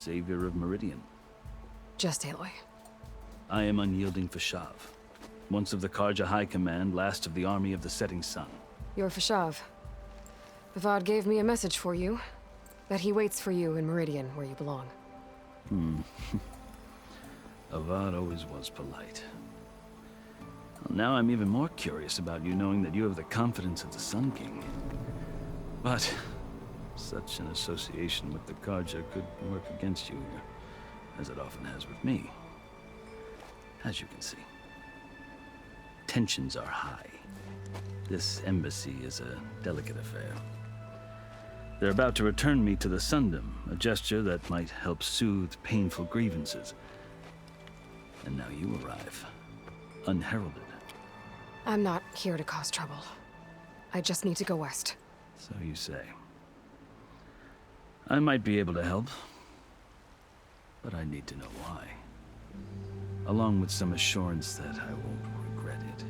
savior of Meridian. Just Aloy. I am Unyielding Fashav, once of the Karja High Command, last of the army of the Setting Sun. You're Fashav. Bavad gave me a message for you. That he waits for you in Meridian, where you belong. Avad always was polite. Well, now I'm even more curious about you knowing that you have the confidence of the Sun King. But such an association with the Karja could work against you here, as it often has with me. As you can see, tensions are high. This embassy is a delicate affair. They're about to return me to the Sundom, a gesture that might help soothe painful grievances. And now you arrive, unheralded. I'm not here to cause trouble. I just need to go west. So you say. I might be able to help, but I need to know why. Along with some assurance that I won't regret it.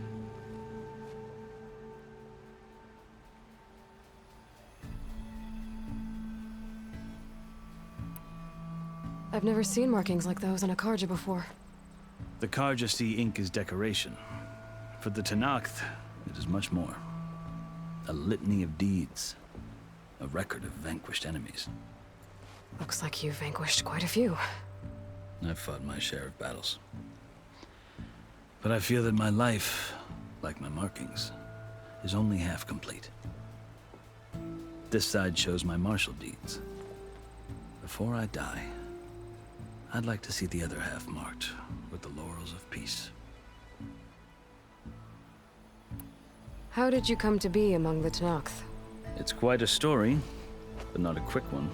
I've never seen markings like those on a Karja before. The Karja see ink as decoration. For the Tenakth, it is much more. A litany of deeds. A record of vanquished enemies. Looks like you've vanquished quite a few. I've fought my share of battles. But I feel that my life, like my markings, is only half complete. This side shows my martial deeds. Before I die, I'd like to see the other half marked with the laurels of peace. How did you come to be among the Tenakth? It's quite a story, but not a quick one.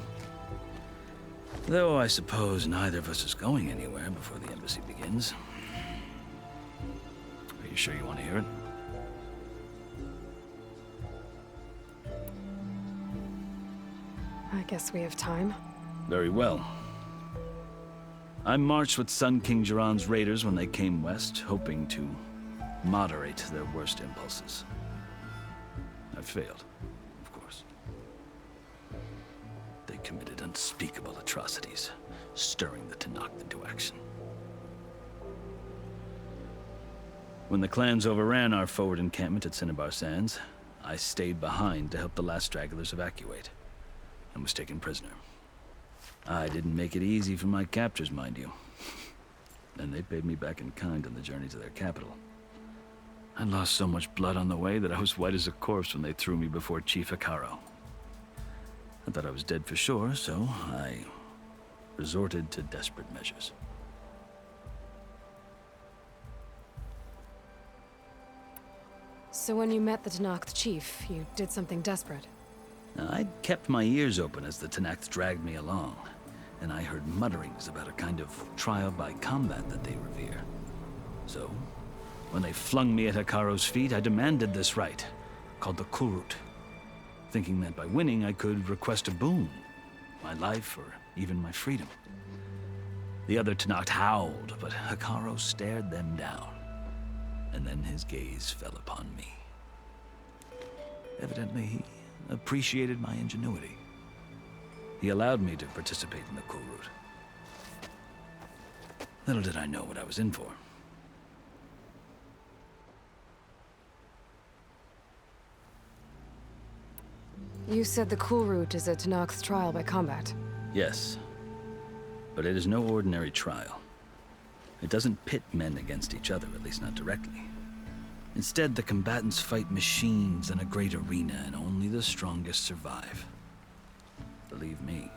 Though I suppose neither of us is going anywhere before the embassy begins. Are you sure you want to hear it? I guess we have time. Very well. I marched with Sun King Jiran's raiders when they came west, hoping to moderate their worst impulses. I failed, of course. They committed unspeakable atrocities, stirring the Tenakth into action. When the clans overran our forward encampment at Cinnabar Sands, I stayed behind to help the last stragglers evacuate, and was taken prisoner. I didn't make it easy for my captors, mind you. And they paid me back in kind on the journey to their capital. I lost so much blood on the way that I was white as a corpse when they threw me before Chief Hekarro. I thought I was dead for sure, so I resorted to desperate measures. So when you met the Tenakth chief, you did something desperate. Now, I'd kept my ears open as the Tenakth dragged me along, and I heard mutterings about a kind of trial by combat that they revere. So, when they flung me at Hekarro's feet, I demanded this right, called the Kulrut, thinking that by winning I could request a boon, my life or even my freedom. The other Tenakth howled, but Hekarro stared them down, and then his gaze fell upon me. Evidently, he appreciated my ingenuity. He allowed me to participate in the Kulrut. Little did I know what I was in for. You said the Kulrut is a Tenakth trial by combat. Yes, but it is no ordinary trial. It doesn't pit men against each other, at least not directly. Instead, the combatants fight machines in a great arena, and only the strongest survive. Believe me,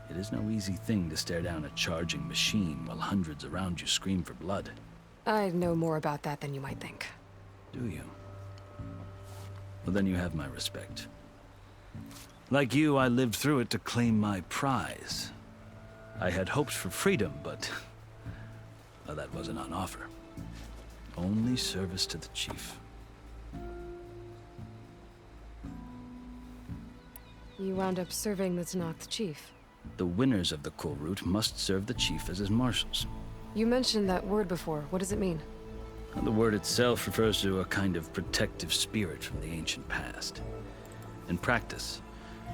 it is no easy thing to stare down a charging machine while hundreds around you scream for blood. I know more about that than you might think. Do you? Well, then you have my respect. Like you, I lived through it to claim my prize. I had hoped for freedom, but well, that wasn't on offer. Only service to the chief. You wound up serving the Tenakth chief. The winners of the Kulrut must serve the chief as his marshals. You mentioned that word before. What does it mean? The word itself refers to a kind of protective spirit from the ancient past. In practice,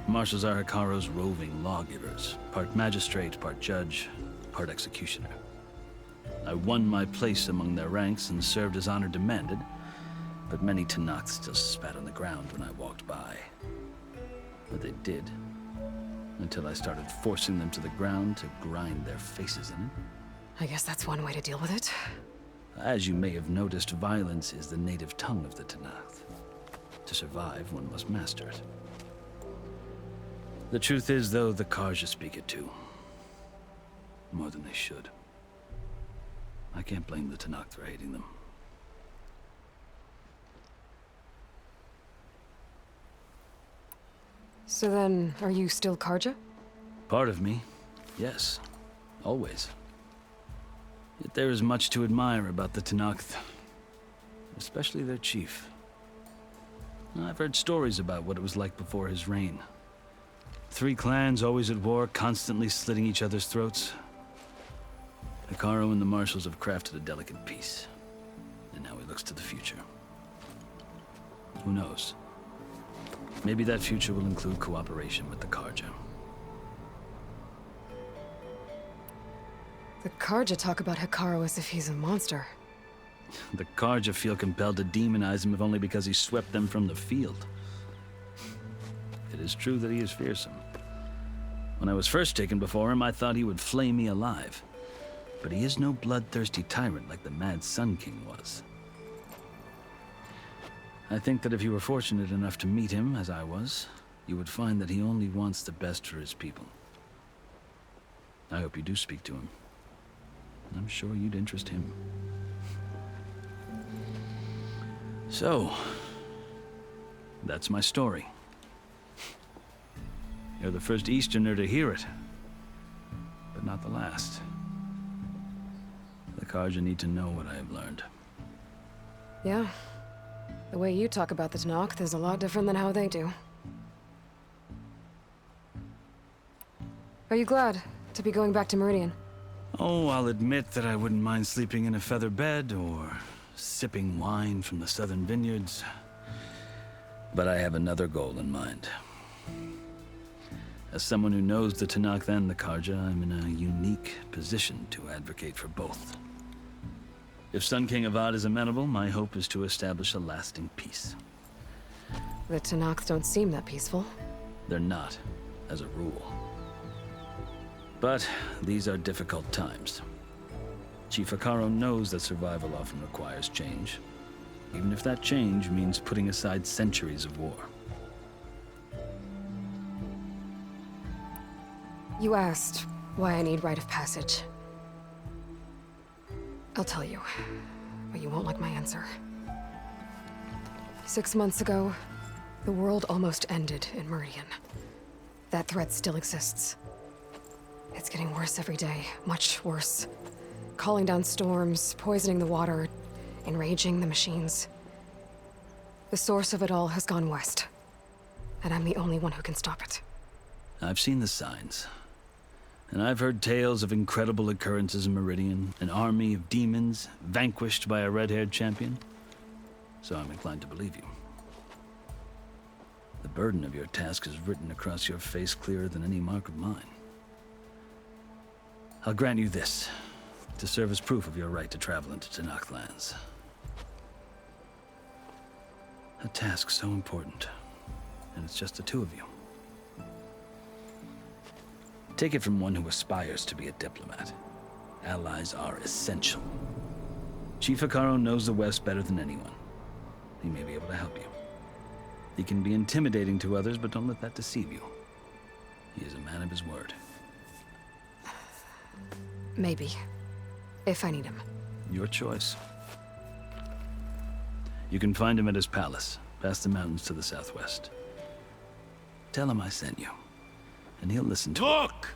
Marshals are Hikaro's roving lawgivers, part magistrate, part judge, part executioner. I won my place among their ranks and served as honor demanded, but many Tenakth still spat on the ground when I walked by. But they did, until I started forcing them to the ground to grind their faces in it. I guess that's one way to deal with it. As you may have noticed, violence is the native tongue of the Tenakth. To survive, one must master it. The truth is, though, the Carja speak it too. More than they should. I can't blame the Tenakth for hating them. So then, are you still Carja? Part of me, yes. Always. Yet there is much to admire about the Tenakth. Especially their chief. I've heard stories about what it was like before his reign. 3 clans always at war, constantly slitting each other's throats. Hikaru and the Marshals have crafted a delicate peace. And now he looks to the future. Who knows? Maybe that future will include cooperation with the Carja. The Carja talk about Hikaru as if he's a monster. The Carja feel compelled to demonize him if only because he swept them from the field. It is true that he is fearsome. When I was first taken before him, I thought he would flay me alive. But he is no bloodthirsty tyrant like the Mad Sun King was. I think that if you were fortunate enough to meet him, as I was, you would find that he only wants the best for his people. I hope you do speak to him. I'm sure you'd interest him. So, that's my story. You're the first Easterner to hear it, but not the last. The Carja need to know what I have learned. Yeah. The way you talk about the Tenakth is a lot different than how they do. Are you glad to be going back to Meridian? Oh, I'll admit that I wouldn't mind sleeping in a feather bed or sipping wine from the southern vineyards. But I have another goal in mind. As someone who knows the Tenakth and the Carja, I'm in a unique position to advocate for both. If Sun King Avad is amenable, my hope is to establish a lasting peace. The Tenakth don't seem that peaceful. They're not, as a rule. But these are difficult times. Chief Hikaru knows that survival often requires change, even if that change means putting aside centuries of war. You asked why I need rite of passage. I'll tell you, but you won't like my answer. 6 months ago, the world almost ended in Meridian. That threat still exists. It's getting worse every day, much worse. Calling down storms, poisoning the water, enraging the machines. The source of it all has gone west, and I'm the only one who can stop it. I've seen the signs. And I've heard tales of incredible occurrences in Meridian, an army of demons vanquished by a red-haired champion. So I'm inclined to believe you. The burden of your task is written across your face clearer than any mark of mine. I'll grant you this, to serve as proof of your right to travel into Tenakth lands. A task so important, and it's just the 2 of you. Take it from one who aspires to be a diplomat. Allies are essential. Chief Hikaru knows the West better than anyone. He may be able to help you. He can be intimidating to others, but don't let that deceive you. He is a man of his word. Maybe. If I need him. Your choice. You can find him at his palace, past the mountains to the southwest. Tell him I sent you, and he'll listen to it. Look!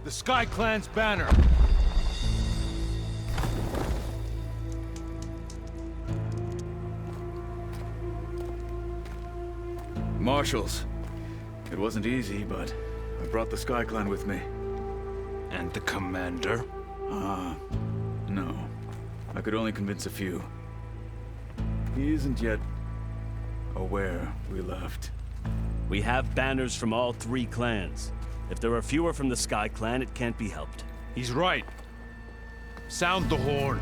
The Sky Clan's banner! Marshals. It wasn't easy, but I brought the Sky Clan with me. And the commander? No. I could only convince a few. He isn't yet aware we left. We have banners from all 3 clans. If there are fewer from the Sky Clan, it can't be helped. He's right. Sound the horn.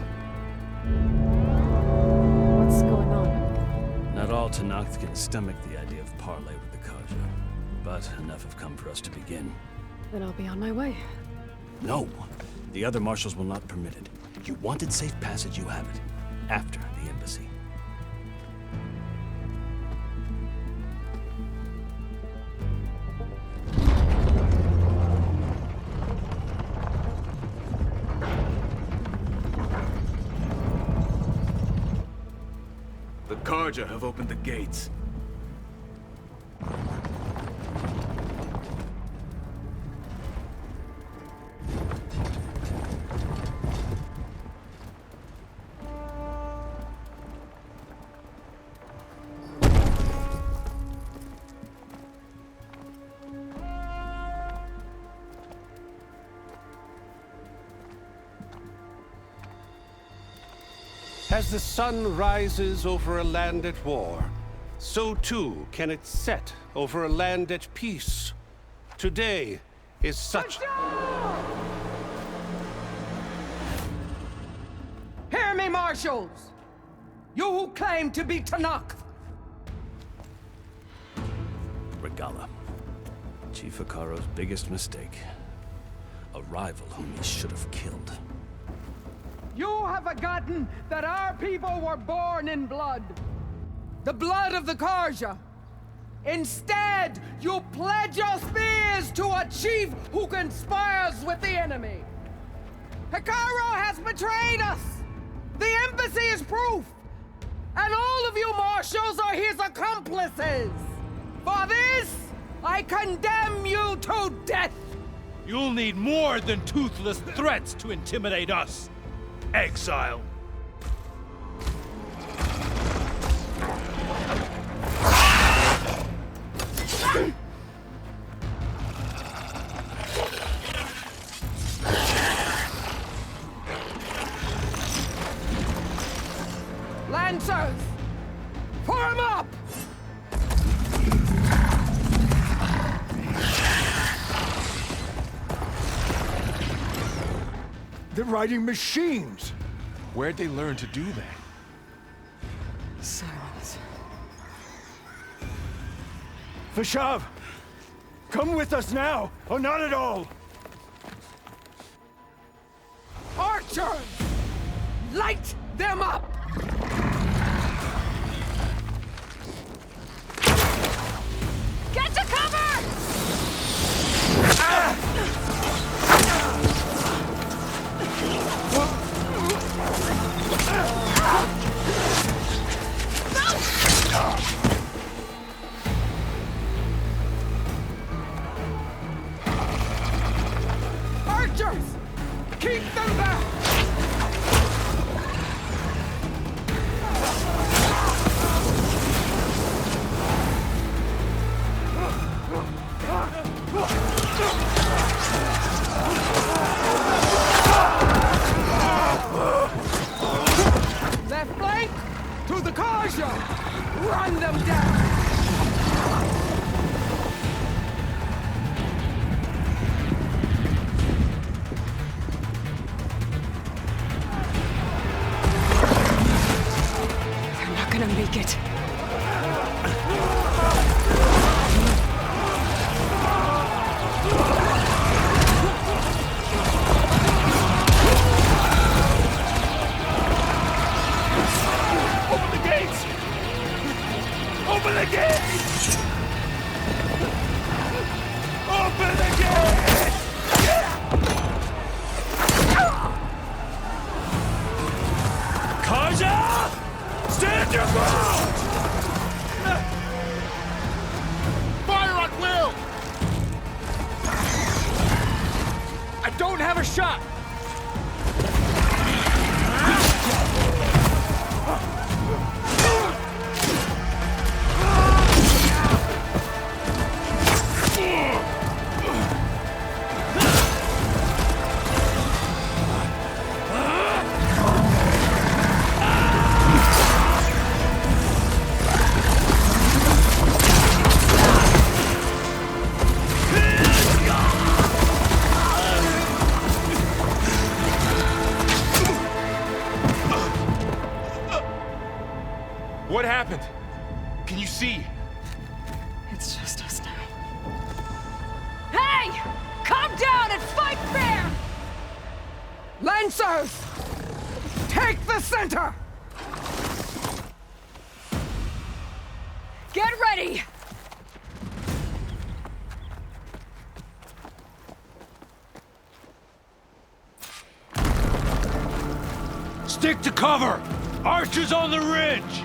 What's going on? Not all Tenakth can stomach the idea of parley with the Karja, but enough have come for us to begin. Then I'll be on my way. No, the other marshals will not permit it. You wanted safe passage, you have it. After the embassy. The Karja have opened the gates. As the sun rises over a land at war, so too can it set over a land at peace. Today is such... Hear me, marshals! You who claim to be Tenakth! Regalla. Chief Hekarro's biggest mistake. A rival whom he should have killed. You have forgotten that our people were born in blood. The blood of the Karja. Instead, you pledge your spears to a chief who conspires with the enemy. Hekarro has betrayed us! The embassy is proof! And all of you marshals are his accomplices! For this, I condemn you to death! You'll need more than toothless threats to intimidate us. Exile. Lancers! Form up! They're riding machines! Where'd they learn to do that? Silence. Vashav! Come with us now, or not at all! Archers! Light them up! Get to cover! Archers! Keep them back! Left flank! To the Karja! Run them down! They're not gonna make it. Open the gates! Open the gates! Open the gates! Karja! Stand your ground! Fire at will! I don't have a shot! Lancers! Take the center! Get ready! Stick to cover! Archers on the ridge!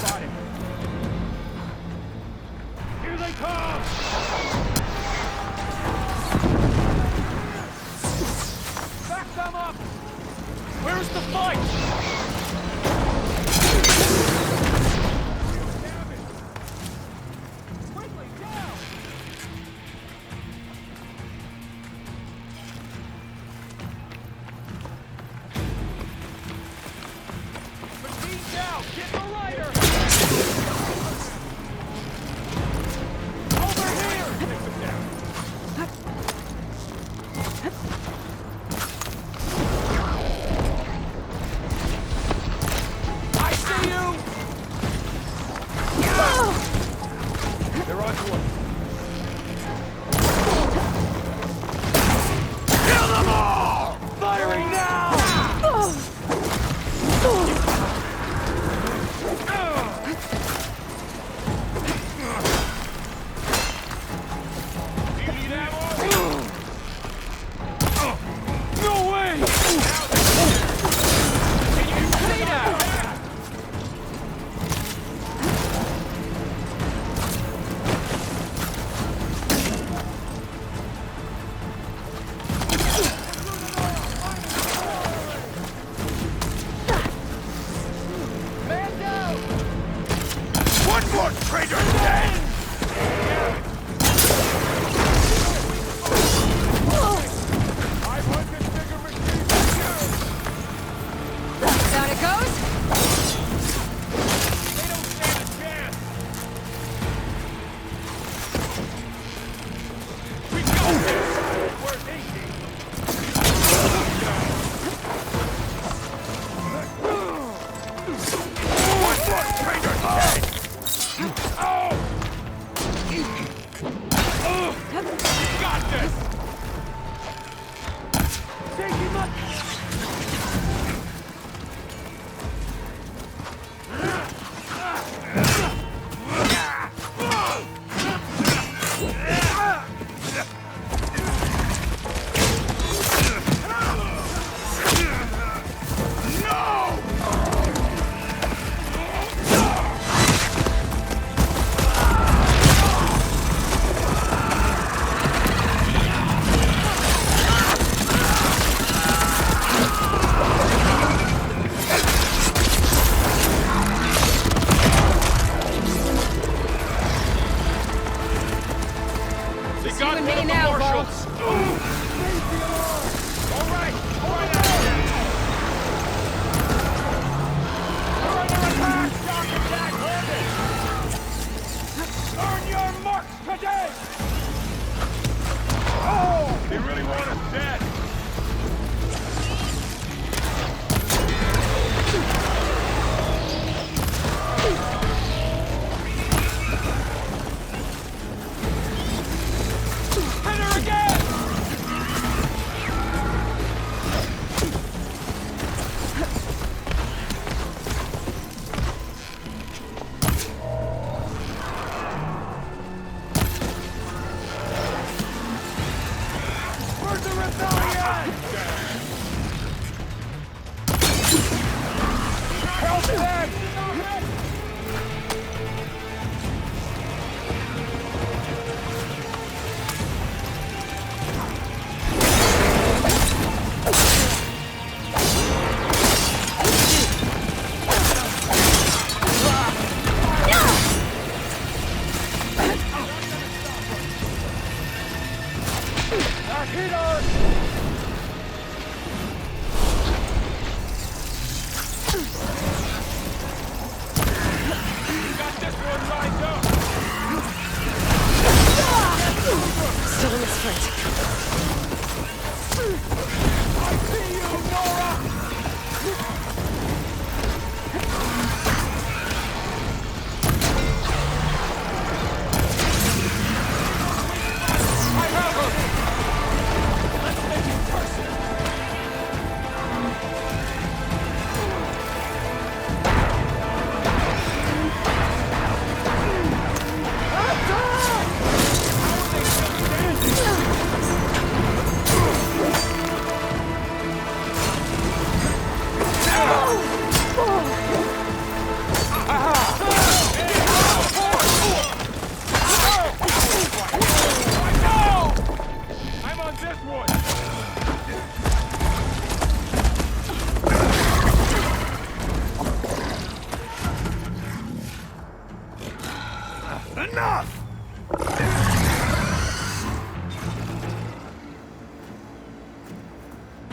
Got it. Here they come! Back them up! Where's the fight? Quickly, down! Machine down! Get the rider! Over here! Take them down. I see you! They're on to us. Kill them all! Firing now! Do you need ammo? No way! Can you see that? Man down! One more traitor dead! I want this bigger machine than you! Down it goes! They don't stand a chance! We got this! We're easy! One more traitor dead! Oh! Got this! Take him up! They got and one me of the now, marshals! All right! We're under attack! Dr. Jack Herman! Earn your marks today! Oh! They really want us dead! Hit her again! Where's the rebellion? Help them! Hit her! You got this one lined up! Still in the sprint. I see you, Nora! I have her!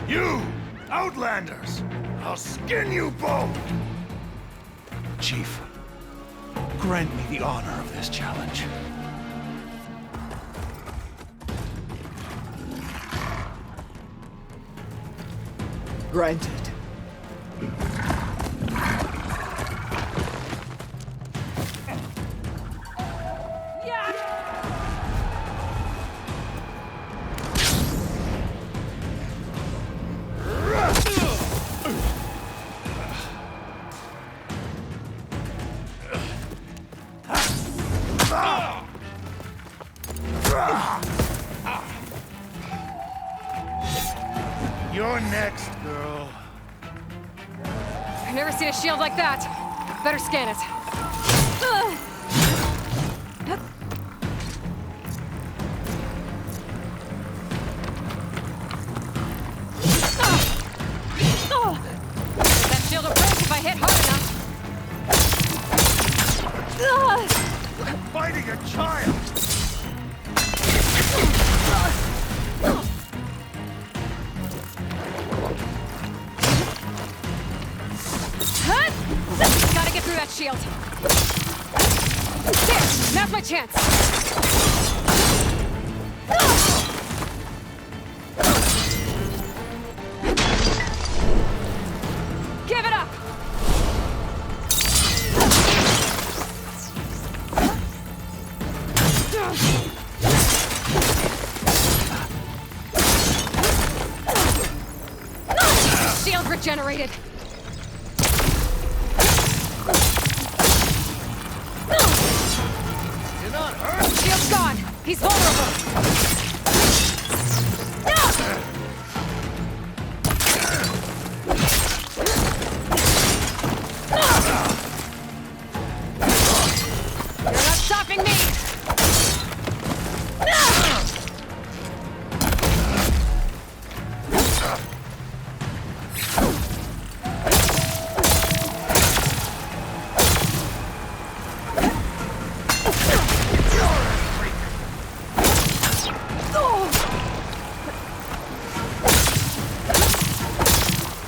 You! Outlanders! I'll skin you both! Chief, grant me the honor of this challenge. Granted. You're next, girl. I've never seen a shield like that. Better scan it. That shield will break if I hit hard enough. Fighting a child! Gotta get through that shield. There! Now's my chance! Give it up! Shield regenerated! Shield's gone! He's vulnerable! You're not stopping me!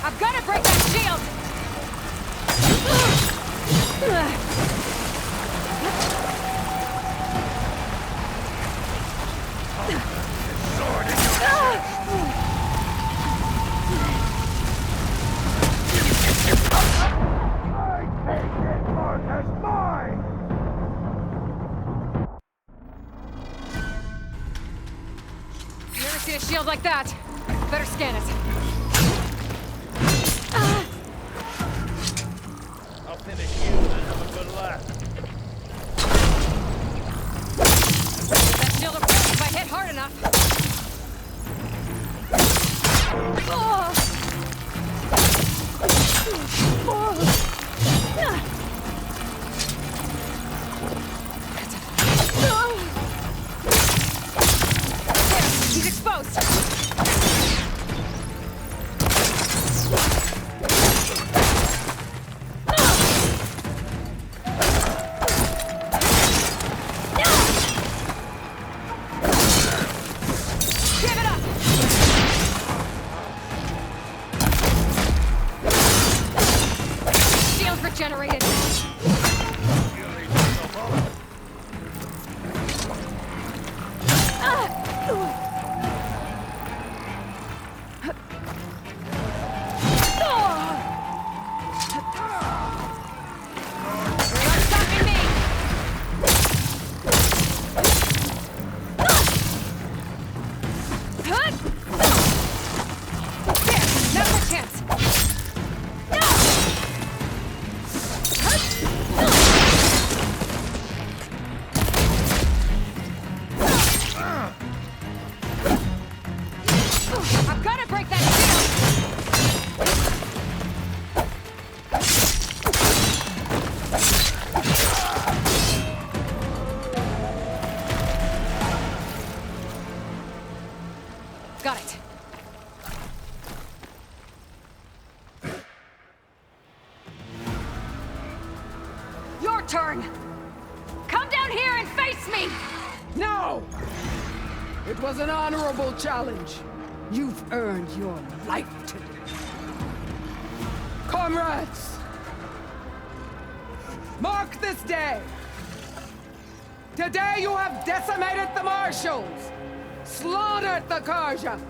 I've got to break that shield! Never seen a shield like that. Better scan it. I'll finish you and have a good laugh. That shield will break if I hit hard enough. There, he's exposed. Give it up! Shield regenerated. You're not stopping me! There, now's my chance. I've got to break that shield. Got it. Your turn! Come down here and face me! No! It was an honorable challenge. You've earned your life today. Comrades! Mark this day! Today you have decimated the Marshals! Slaughtered the Karja!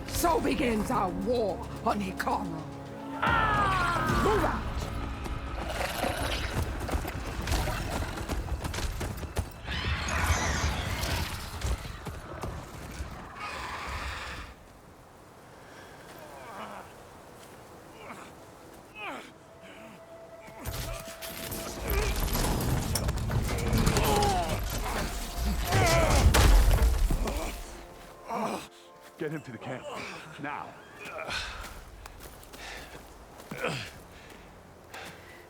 So begins our war on Hikaru. Move out! Get him to the camp. Now.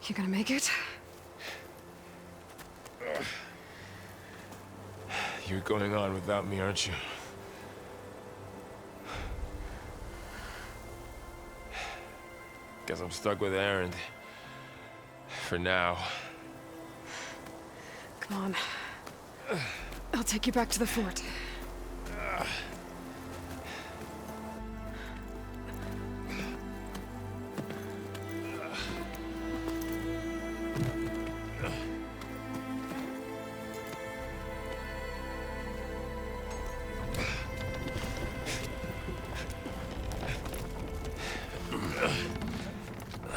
You gonna make it? You're going on without me, aren't you? Guess I'm stuck with Erend. For now. Come on. I'll take you back to the fort.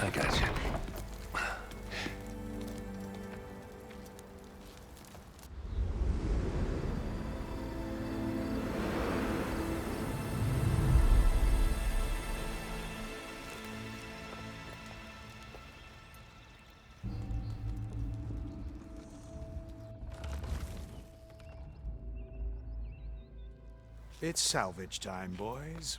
I got you. It's salvage time, boys.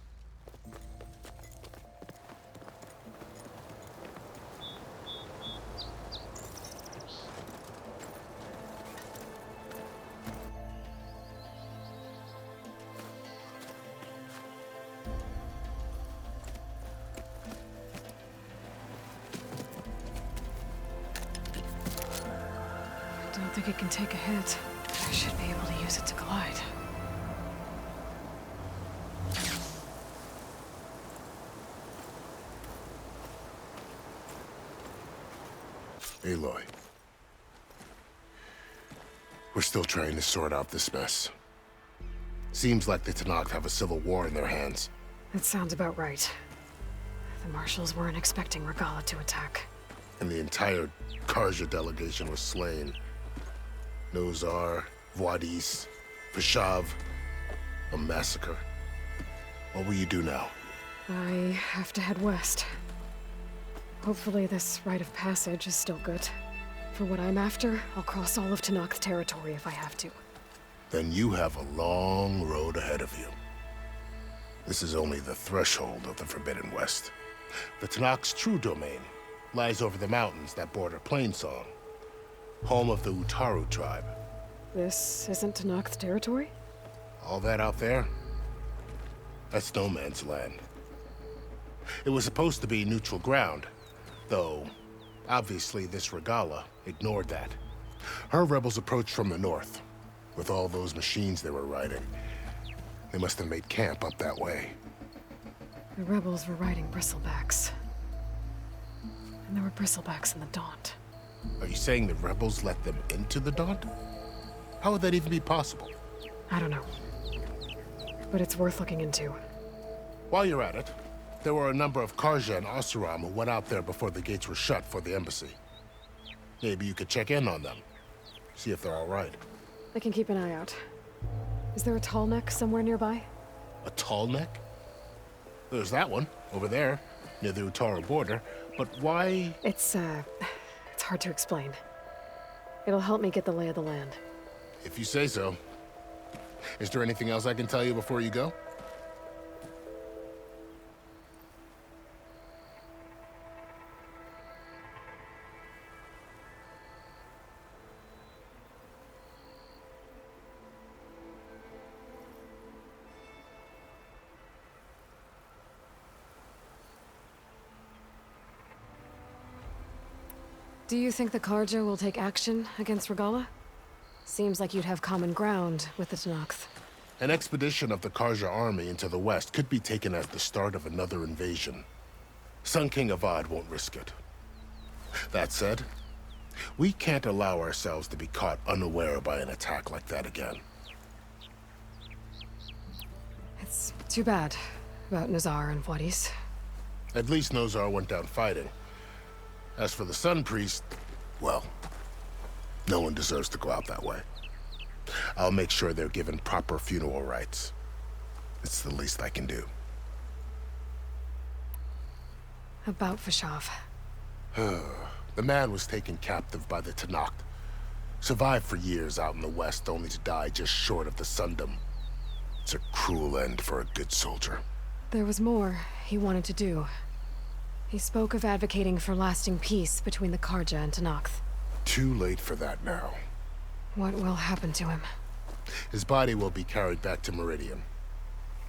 I don't think it can take a hit. I should be able to use it to glide. Aloy. We're still trying to sort out this mess. Seems like the Tenakth have a civil war in their hands. That sounds about right. The Marshals weren't expecting Regalla to attack. And the entire Karja delegation was slain. Nozar, Vuadis, Vashav. A massacre. What will you do now? I have to head west. Hopefully this rite of passage is still good. For what I'm after, I'll cross all of Tenakth territory if I have to. Then you have a long road ahead of you. This is only the threshold of the Forbidden West. The Tenakth's true domain lies over the mountains that border Plainsong, home of the Utaru tribe. This isn't Tenakth territory? All that out there? That's no man's land. It was supposed to be neutral ground, though obviously this Regalla ignored that. Her rebels approached from the north, with all those machines they were riding. They must have made camp up that way. The rebels were riding bristlebacks. And there were bristlebacks in the Daunt. Are you saying the rebels let them into the Daunt? How would that even be possible? I don't know. But it's worth looking into. While you're at it, there were a number of Karja and Oseram who went out there before the gates were shut for the embassy. Maybe you could check in on them. See if they're all right. I can keep an eye out. Is there a tall neck somewhere nearby? A tall neck? There's that one, over there, near the Utaru border. But why? It's hard to explain. It'll help me get the lay of the land. If you say so. Is there anything else I can tell you before you go? Do you think the Karja will take action against Regalla? Seems like you'd have common ground with the Tenakth. An expedition of the Karja army into the west could be taken as the start of another invasion. Sun King Avad won't risk it. That said, we can't allow ourselves to be caught unaware by an attack like that again. It's too bad about Nazar and Wadis. At least Nozar went down fighting. As for the Sun Priest, well, no one deserves to go out that way. I'll make sure they're given proper funeral rites. It's the least I can do. About Fashav. The man was taken captive by the Tenakth. Survived for years out in the west, only to die just short of the Sundom. It's a cruel end for a good soldier. There was more he wanted to do. He spoke of advocating for lasting peace between the Karja and Tenakth. Too late for that now. What will happen to him? His body will be carried back to Meridian.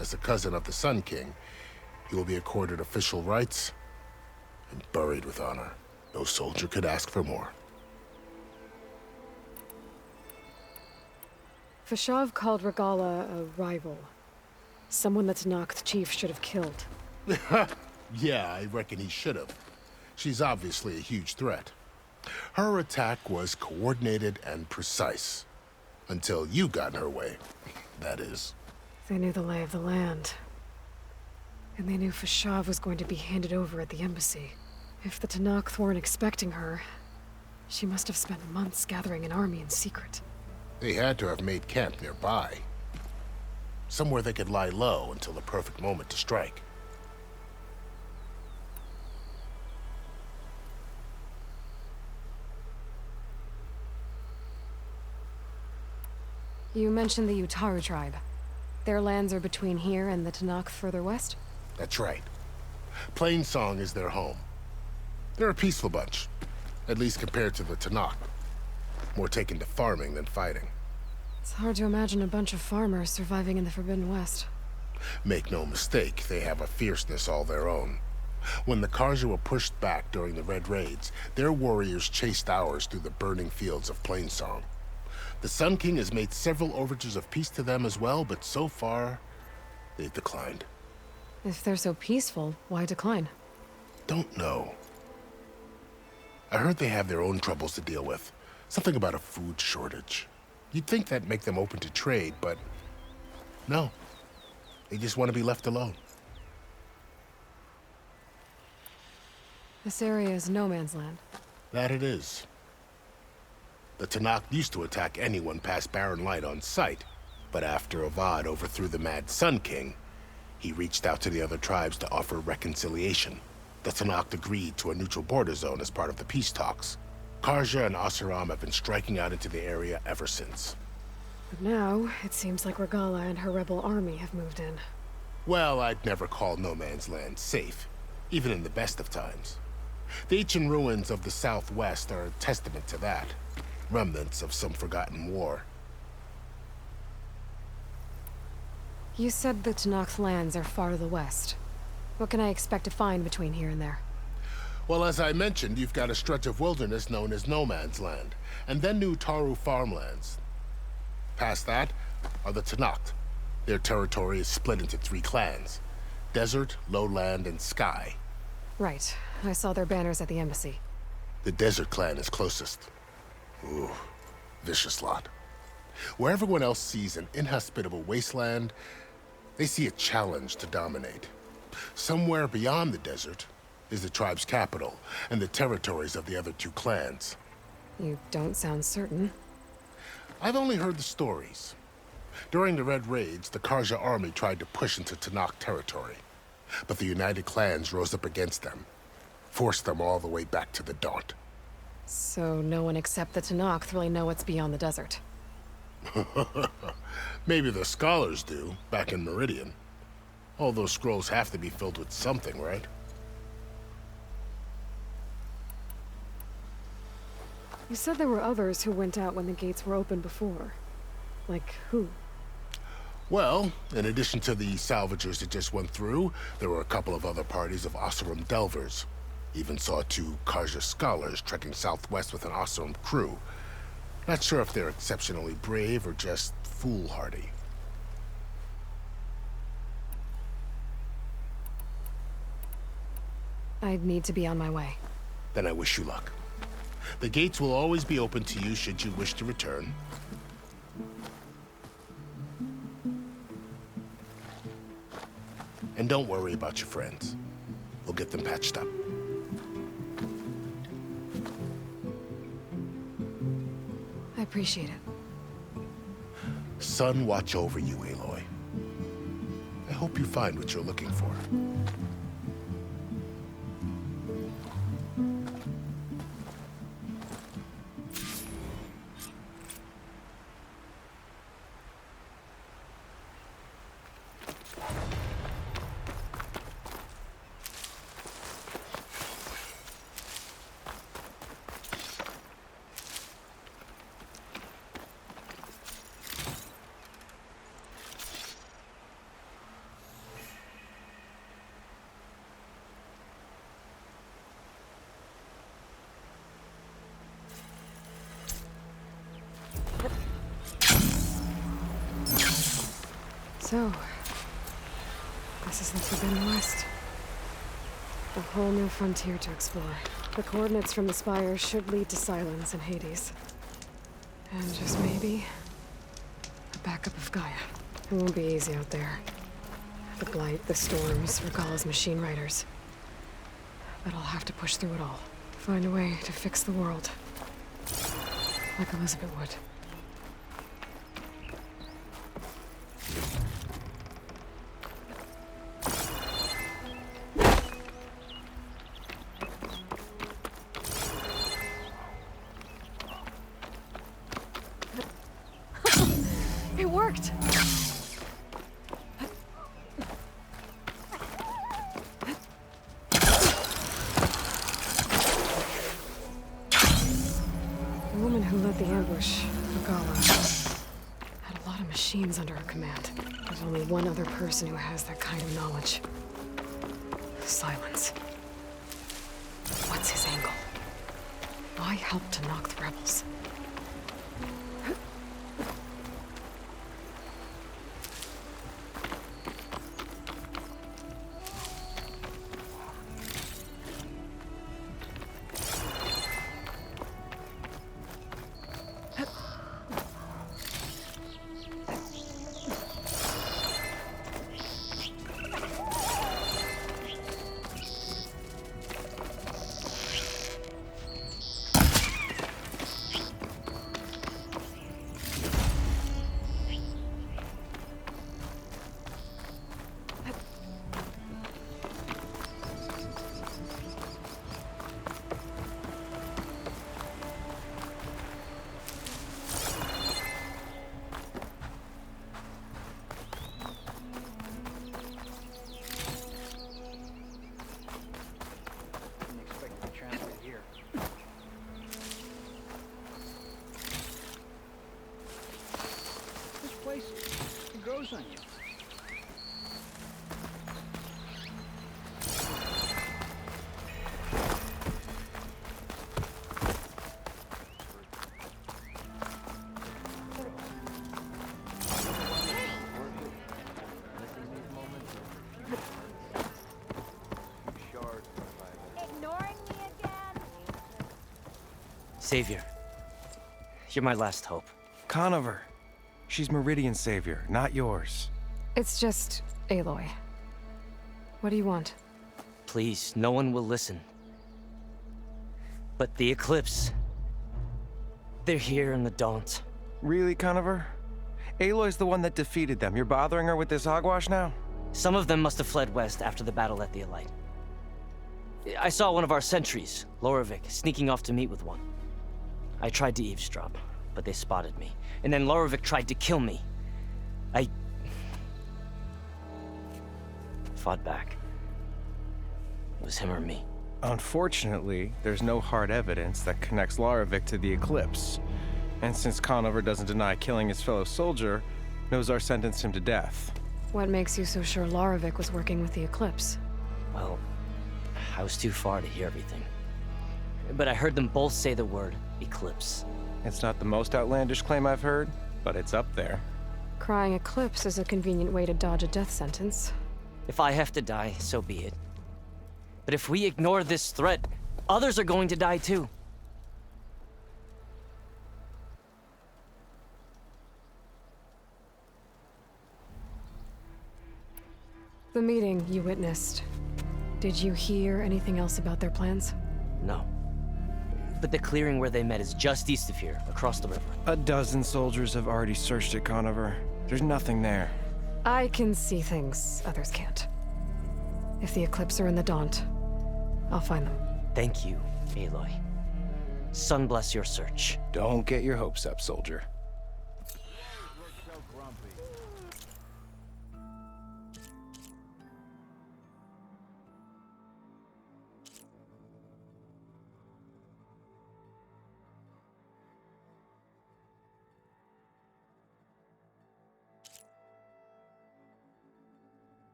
As a cousin of the Sun King, he will be accorded official rights and buried with honor. No soldier could ask for more. Fashav called Regalla a rival. Someone that Tenakth chief should have killed. Yeah, I reckon he should have. She's obviously a huge threat. Her attack was coordinated and precise. Until you got in her way, that is. They knew the lay of the land. And they knew Fashav was going to be handed over at the embassy. If the Tenakth weren't expecting her, she must have spent months gathering an army in secret. They had to have made camp nearby. Somewhere they could lie low until the perfect moment to strike. You mentioned the Utaru tribe. Their lands are between here and the Tenakth further west? That's right. Plainsong is their home. They're a peaceful bunch, at least compared to the Tenakth. More taken to farming than fighting. It's hard to imagine a bunch of farmers surviving in the Forbidden West. Make no mistake, they have a fierceness all their own. When the Karja were pushed back during the Red Raids, their warriors chased ours through the burning fields of Plainsong. The Sun King has made several overtures of peace to them as well, but so far, they've declined. If they're so peaceful, why decline? Don't know. I heard they have their own troubles to deal with. Something about a food shortage. You'd think that'd make them open to trade, but no. They just want to be left alone. This area is no man's land. That it is. The Tenakth used to attack anyone past Barren Light on sight, but after Avad overthrew the Mad Sun King, he reached out to the other tribes to offer reconciliation. The Tenakth agreed to a neutral border zone as part of the peace talks. Karja and Oseram have been striking out into the area ever since. But now, it seems like Regalla and her rebel army have moved in. Well, I'd never call no man's land safe, even in the best of times. The ancient ruins of the southwest are a testament to that. Remnants of some forgotten war. You said the Tenakth lands are far to the west. What can I expect to find between here and there? Well, as I mentioned, you've got a stretch of wilderness known as No Man's Land, and then New Taru farmlands. Past that are the Tenakth. Their territory is split into 3 clans: Desert, Lowland, and Sky. Right. I saw their banners at the embassy. The Desert clan is closest. Ooh, vicious lot. Where everyone else sees an inhospitable wasteland, they see a challenge to dominate. Somewhere beyond the desert is the tribe's capital and the territories of the other 2 clans. You don't sound certain. I've only heard the stories. During the Red Raids, the Karja army tried to push into Tenakth territory, but the United Clans rose up against them, forced them all the way back to the Daunt. So no one except the Tenakth really know what's beyond the desert. Maybe the scholars do, back in Meridian. All those scrolls have to be filled with something, right? You said there were others who went out when the gates were open before. Like who? Well, in addition to the salvagers that just went through, there were a couple of other parties of Oseram Delvers. Even saw 2 Karja scholars trekking southwest with an Oseram crew. Not sure if they're exceptionally brave or just foolhardy. I'd need to be on my way. Then I wish you luck. The gates will always be open to you should you wish to return. And don't worry about your friends. We'll get them patched up. I appreciate it. Sun watch over you, Aloy. I hope you find what you're looking for. So, this is the Forbidden West. A whole new frontier to explore. The coordinates from the spire should lead to Silence and Hades. And just maybe, a backup of Gaia. It won't be easy out there. The Blight, the Storms, Regalla's machine riders. But I'll have to push through it all. Find a way to fix the world. Like Elizabeth would. It worked! The woman who led the ambush, Regalla, had a lot of machines under her command. There's only one other person who has that kind of knowledge. Silence. What's his angle? Why help to knock the rebels? It grows on you. Ignoring me again? Savior, you're my last hope. Conover. She's Meridian's savior, not yours. It's just Aloy. What do you want? Please, no one will listen. But the Eclipse... they're here in the Daunt. Really, Conover? Aloy's the one that defeated them. You're bothering her with this hogwash now? Some of them must have fled west after the battle at the Elite. I saw one of our sentries, Loravik, sneaking off to meet with one. I tried to eavesdrop, but they spotted me. And then Loravik tried to kill me. I fought back. It was him or me. Unfortunately, there's no hard evidence that connects Loravik to the Eclipse. And since Conover doesn't deny killing his fellow soldier, Nozar sentenced him to death. What makes you so sure Loravik was working with the Eclipse? Well, I was too far to hear everything. But I heard them both say the word Eclipse. It's not the most outlandish claim I've heard, but it's up there. Crying Eclipse is a convenient way to dodge a death sentence. If I have to die, so be it. But if we ignore this threat, others are going to die too. The meeting you witnessed. Did you hear anything else about their plans? No. But the clearing where they met is just east of here, across the river. A dozen soldiers have already searched it, Conover. There's nothing there. I can see things others can't. If the Eclipse are in the Daunt, I'll find them. Thank you, Aloy. Sun bless your search. Don't get your hopes up, soldier.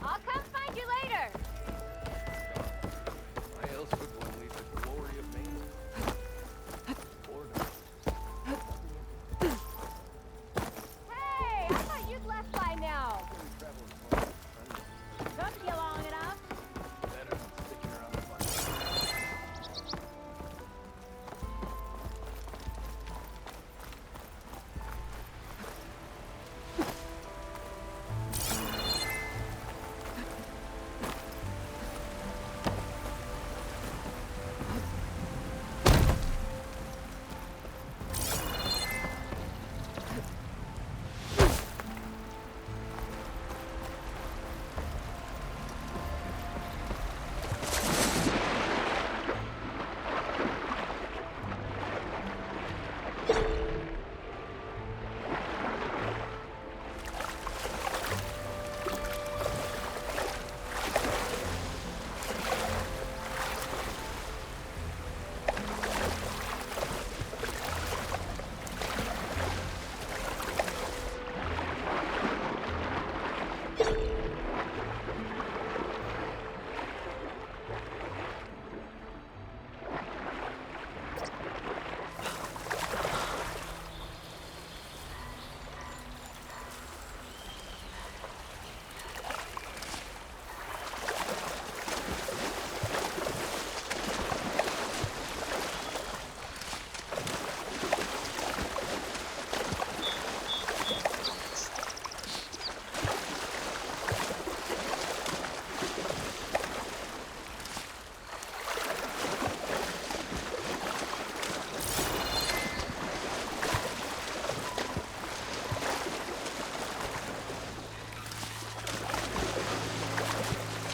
I'll come find you later. Why else would one leave the glory of Maine? Hey, I thought you'd left by now. Took you long enough.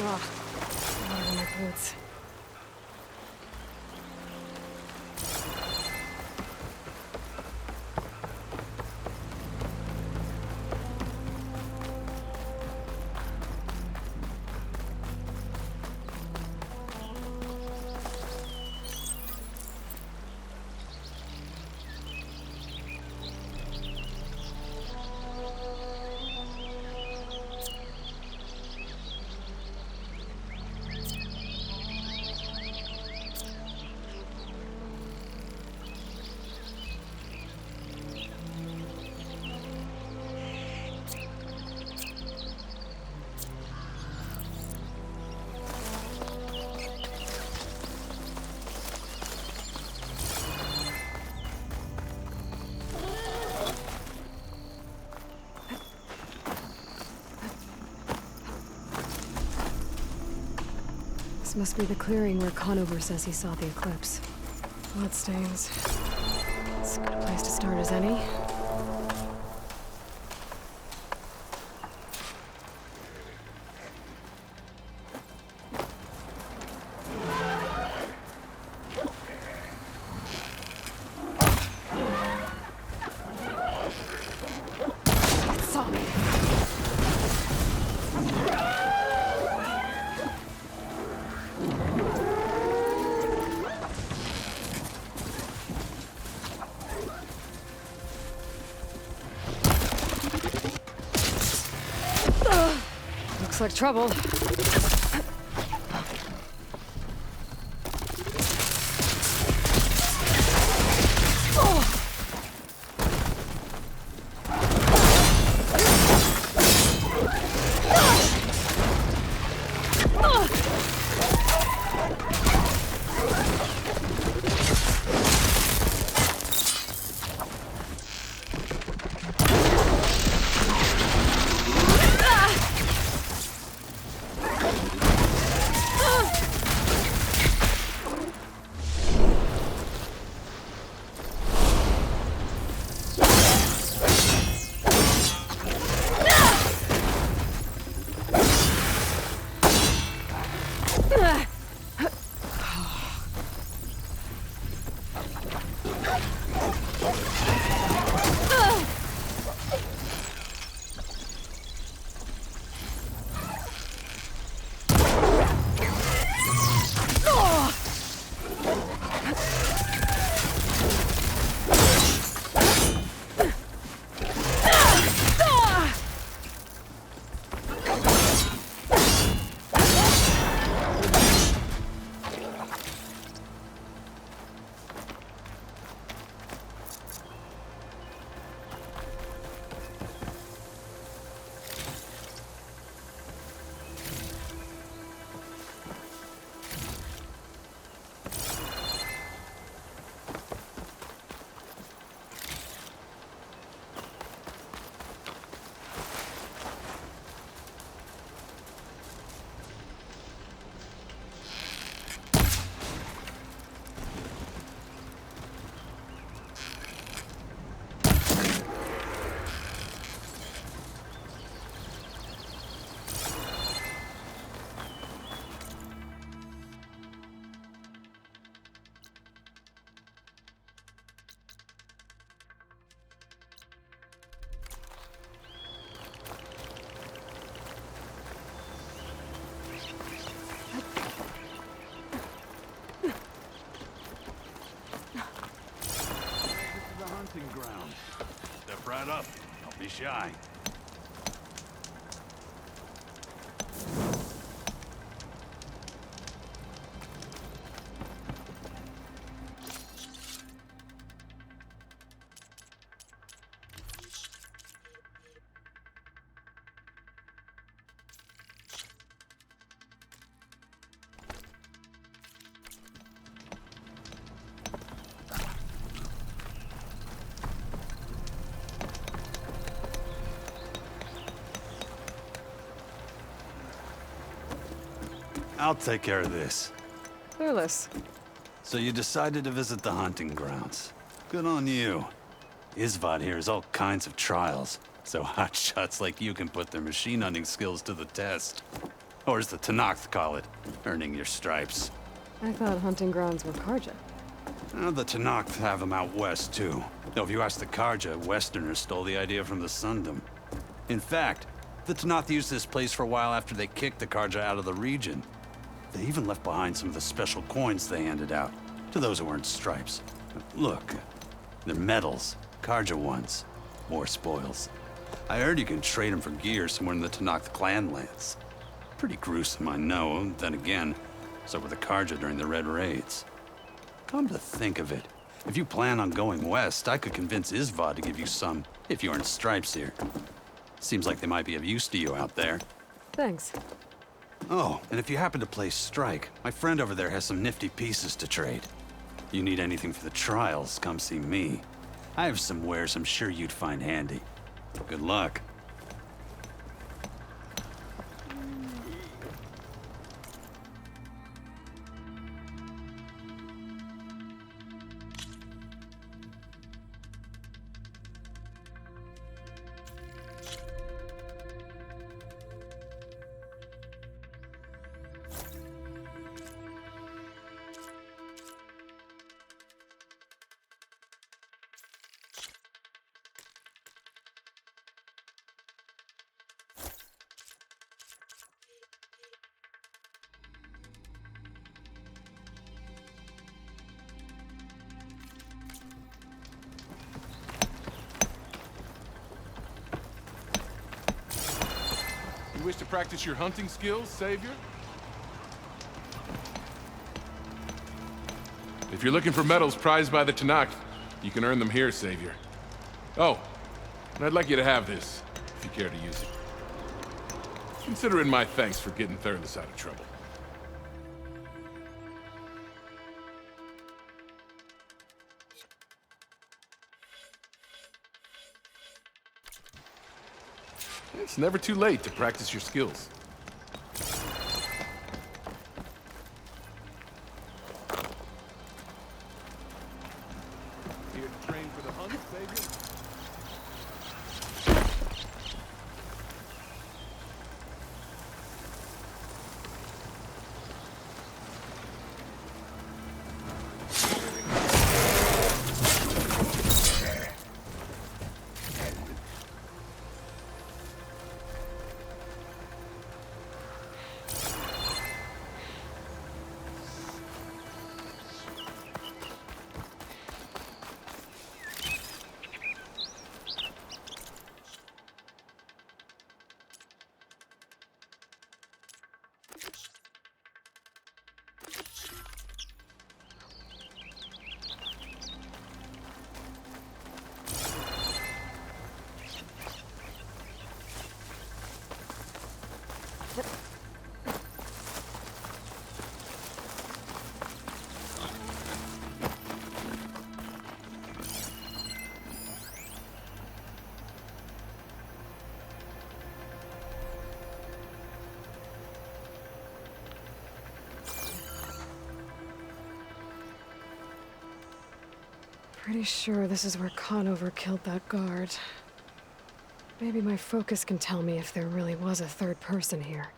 Ugh, water in my boots. This must be the clearing where Conover says he saw the eclipse. Bloodstains. It's as good a place to start as any. It saw me. Looks like trouble. right up. Don't be shy. I'll take care of this. Clueless. So you decided to visit the hunting grounds. Good on you. Isvad here has all kinds of trials, so hotshots like you can put their machine hunting skills to the test. Or as the Tenakth call it, earning your stripes. I thought hunting grounds were Karja. The Tenakth have them out west, too. Though if you ask the Karja, Westerners stole the idea from the Sundom. In fact, the Tenakth used this place for a while after they kicked the Karja out of the region. They even left behind some of the special coins they handed out to those who earned stripes. Look, they're medals, Karja ones, more spoils. I heard you can trade them for gear somewhere in the Tenakth clan lands. Pretty gruesome, I know. Then again, so were the Karja during the Red Raids. Come to think of it, if you plan on going west, I could convince Isvad to give you some, if you earn stripes here. Seems like they might be of use to you out there. Thanks. Oh, and if you happen to play Strike, my friend over there has some nifty pieces to trade. You need anything for the trials, come see me. I have some wares I'm sure you'd find handy. Good luck. You wish to practice your hunting skills, Savior? If you're looking for medals prized by the Tenakth, you can earn them here, Savior. Oh, and I'd like you to have this, if you care to use it. Consider it my thanks for getting Thurles out of trouble. It's never too late to practice your skills. Here to train for the hunt, Savior? Pretty sure this is where Conover killed that guard. Maybe my focus can tell me if there really was a third person here.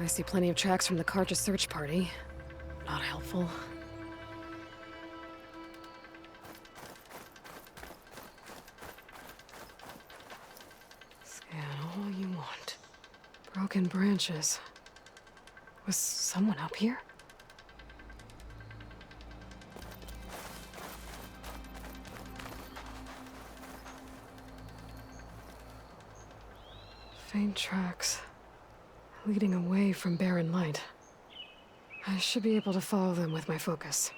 I see plenty of tracks from the Karja search party. Not helpful. Scan all you want. Broken branches. Was someone up here? Faint tracks, leading away from barren light. I should be able to follow them with my focus.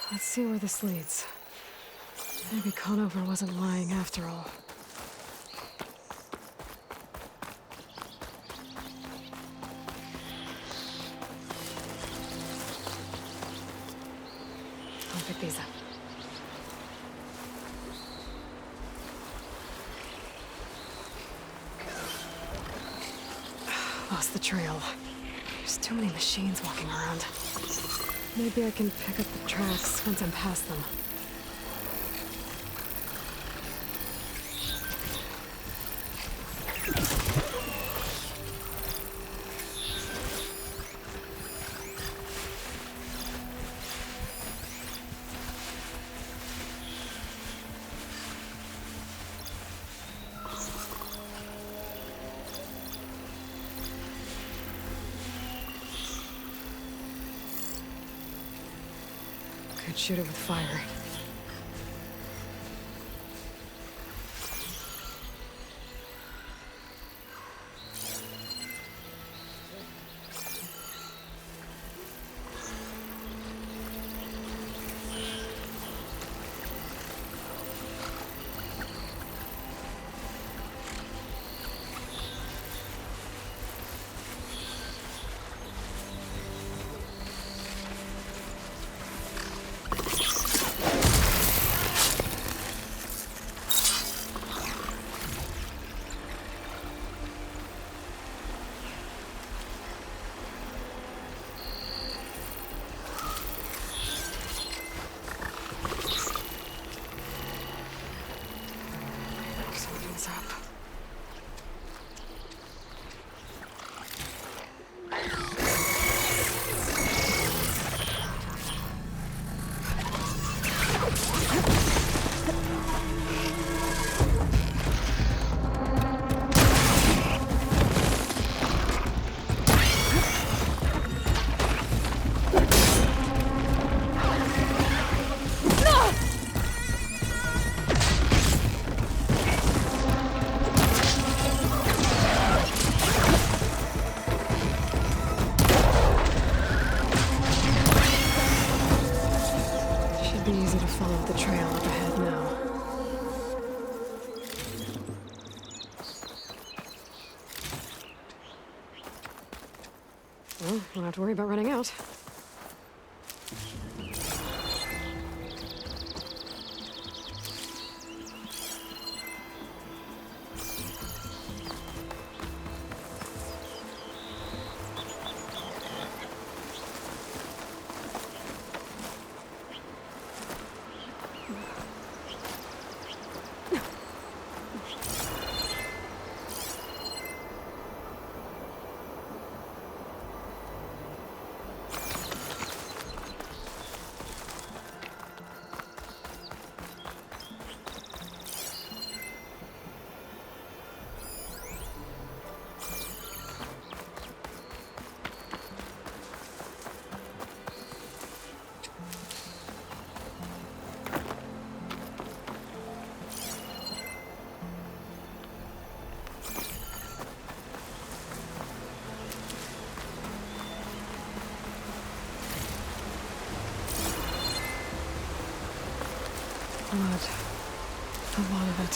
Let's see where this leads. Maybe Conover wasn't lying after all. I'll pick these up. Lost the trail. There's too many machines walking around. Maybe I can pick up the tracks once I'm past them. Could shoot it with fire. Something's up. Should be easy to follow the trail up ahead now. Well, don't have to worry about running out. Blood. A lot of it.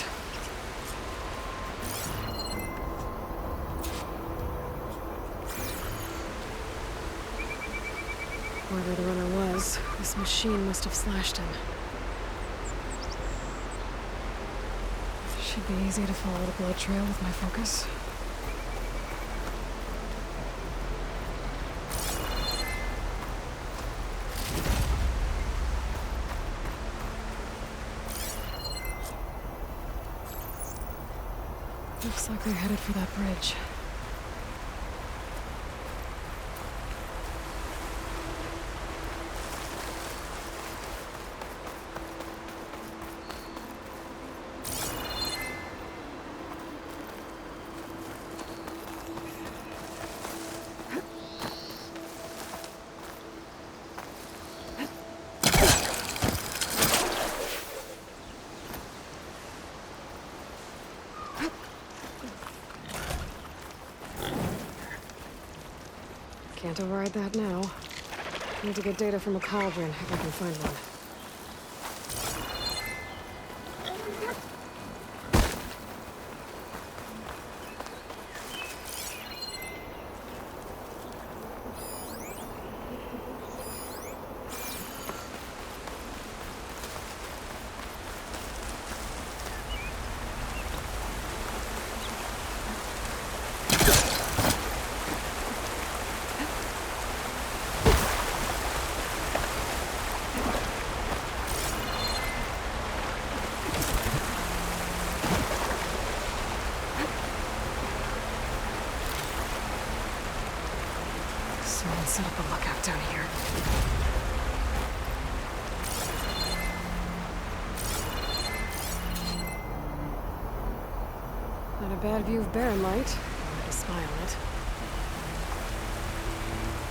Wherever the runner was, this machine must have slashed him. Should be easy to follow the blood trail with my focus. Looks like they're headed for that bridge. Can't override that now. Need to get data from a cauldron if I can find one. Someone set up a lookout down here. Not a bad view of Barren Light. I had to spy on it.